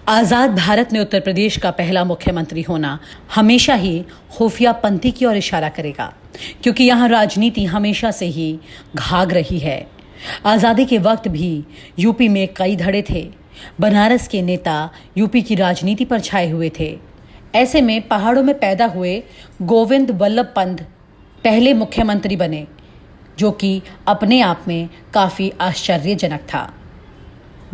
आज़ाद भारत में उत्तर प्रदेश का पहला मुख्यमंत्री होना हमेशा ही खुफिया पंथी की ओर इशारा करेगा, क्योंकि यहाँ राजनीति हमेशा से ही घाग रही है। आज़ादी के वक्त भी यूपी में कई धड़े थे। बनारस के नेता यूपी की राजनीति पर छाए हुए थे। ऐसे में पहाड़ों में पैदा हुए गोविंद वल्लभ पंत पहले मुख्यमंत्री बने, जो कि अपने आप में काफ़ी आश्चर्यजनक था।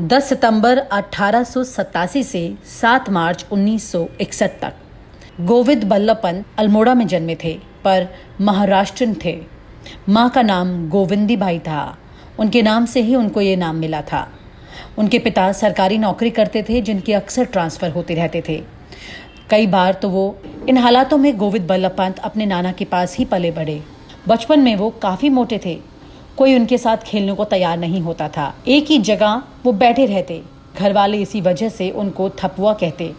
10 सितंबर 1887 से 7 मार्च 1961 तक गोविंद वल्लभ पंत अल्मोड़ा में जन्मे थे, पर महाराष्ट्रन थे। माँ का नाम गोविंदी बाई था। उनके नाम से ही उनको ये नाम मिला था। उनके पिता सरकारी नौकरी करते थे, जिनकी अक्सर ट्रांसफ़र होते रहते थे। कई बार तो वो इन हालातों में गोविंद वल्लभ पंत अपने नाना के पास ही पले बढ़े। बचपन में वो काफ़ी मोटे थे। कोई उनके साथ खेलने को तैयार नहीं होता था। एक ही जगह वो बैठे रहते। घर वाले इसी वजह से उनको थपुआ कहते।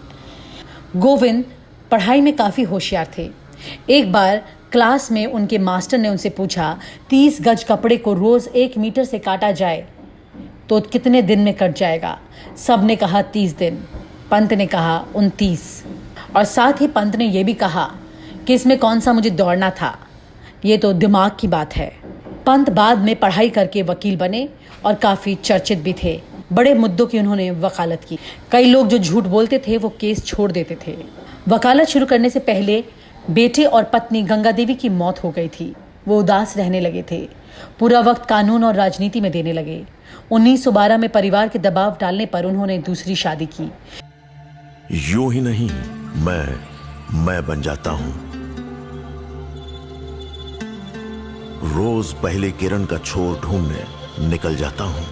गोविंद पढ़ाई में काफ़ी होशियार थे। एक बार क्लास में उनके मास्टर ने उनसे पूछा, 30 गज कपड़े को रोज़ 1 मीटर से काटा जाए तो कितने दिन में कट जाएगा? सब ने कहा 30 दिन। पंत ने कहा 29। और साथ ही पंत ने यह भी कहा कि इसमें कौन सा मुझे दौड़ना था, ये तो दिमाग की बात है। पंत बाद में पढ़ाई करके वकील बने और काफ़ी चर्चित भी थे। बड़े मुद्दों की उन्होंने वकालत की। कई लोग जो झूठ बोलते थे वो केस छोड़ देते थे। वकालत शुरू करने से पहले बेटे और पत्नी गंगा देवी की मौत हो गई थी। वो उदास रहने लगे थे। पूरा वक्त कानून और राजनीति में देने लगे। 1912 में परिवार के दबाव डालने पर उन्होंने दूसरी शादी की। यूं ही नहीं, मैं बन जाता हूं। रोज पहले किरण का छोर ढूंढने निकल जाता हूं।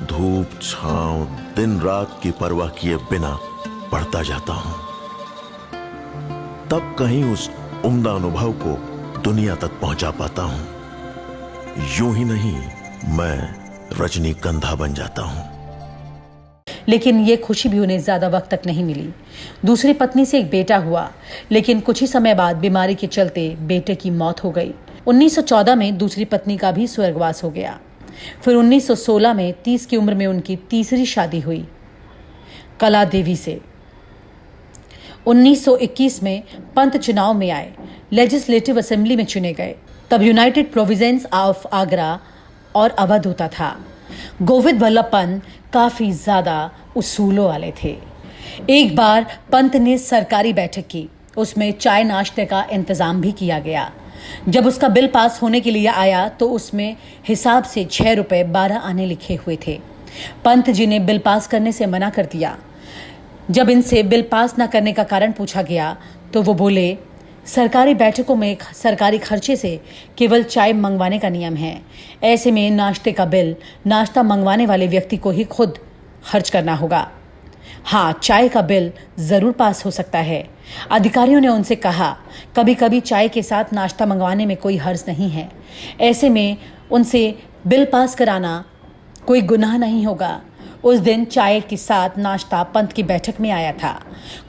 धूप छांव दिन रात की परवाह किए बिना पढ़ता जाता हूं। तब कहीं उस उम्दा अनुभव को दुनिया तक पहुंचा पाता हूं। यूं ही नहीं, मैं रजनीगंधा बन जाता हूं। लेकिन ये खुशी भी उन्हें ज़्यादा वक्त तक नहीं मिली। दूसरी पत्नी से एक बेटा हुआ, लेकिन कुछ ही समय बाद बीमारी के चलते बेटे की मौत हो गई। 1914 में दूसरी पत्नी का भी स्वर्गवास हो गया। फिर 1916 में 30 की उम्र में उनकी तीसरी शादी हुई कला देवी से। 1921 में पंत चुनाव में आए, लेजिस्लेटिव असेंबली में चुने गए। तब यूनाइटेड प्रोविंस ऑफ आगरा और अवध होता था। गोविंद वल्लभ पंत काफ़ी ज़्यादा उसूलों वाले थे। एक बार पंत ने सरकारी बैठक की। उसमें चाय नाश्ते का इंतज़ाम भी किया गया। जब उसका बिल पास होने के लिए आया तो उसमें हिसाब से 6 रुपये 12 आने लिखे हुए थे। पंत जी ने बिल पास करने से मना कर दिया। जब इनसे बिल पास न करने का कारण पूछा गया तो वो बोले, सरकारी बैठकों में सरकारी खर्चे से केवल चाय मंगवाने का नियम है। ऐसे में नाश्ते का बिल नाश्ता मंगवाने वाले व्यक्ति को ही खुद खर्च करना होगा। हाँ, चाय का बिल ज़रूर पास हो सकता है। अधिकारियों ने उनसे कहा, कभी कभी चाय के साथ नाश्ता मंगवाने में कोई हर्ज नहीं है। ऐसे में उनसे बिल पास कराना कोई गुनाह नहीं होगा। उस दिन चाय के साथ नाश्ता पंत की बैठक में आया था।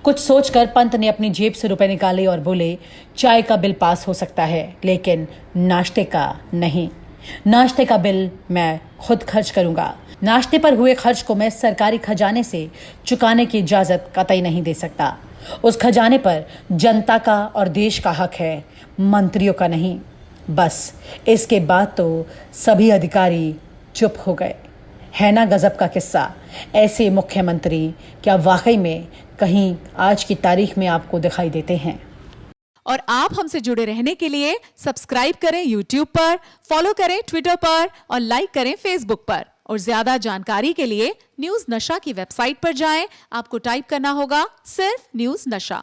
कुछ सोचकर पंत ने अपनी जेब से रुपए निकाले और बोले, चाय का बिल पास हो सकता है, लेकिन नाश्ते का नहीं। नाश्ते का बिल मैं खुद खर्च करूंगा। नाश्ते पर हुए खर्च को मैं सरकारी खजाने से चुकाने की इजाज़त कतई नहीं दे सकता। उस खजाने पर जनता का और देश का हक है, मंत्रियों का नहीं। बस इसके बाद तो सभी अधिकारी चुप हो गए। है ना गजब का किस्सा। ऐसे मुख्यमंत्री क्या वाकई में कहीं आज की तारीख में आपको दिखाई देते हैं? और आप हमसे जुड़े रहने के लिए सब्सक्राइब करें YouTube पर, फॉलो करें Twitter पर और लाइक करें Facebook पर। और ज्यादा जानकारी के लिए न्यूज़ नशा की वेबसाइट पर जाएं। आपको टाइप करना होगा सिर्फ न्यूज़ नशा।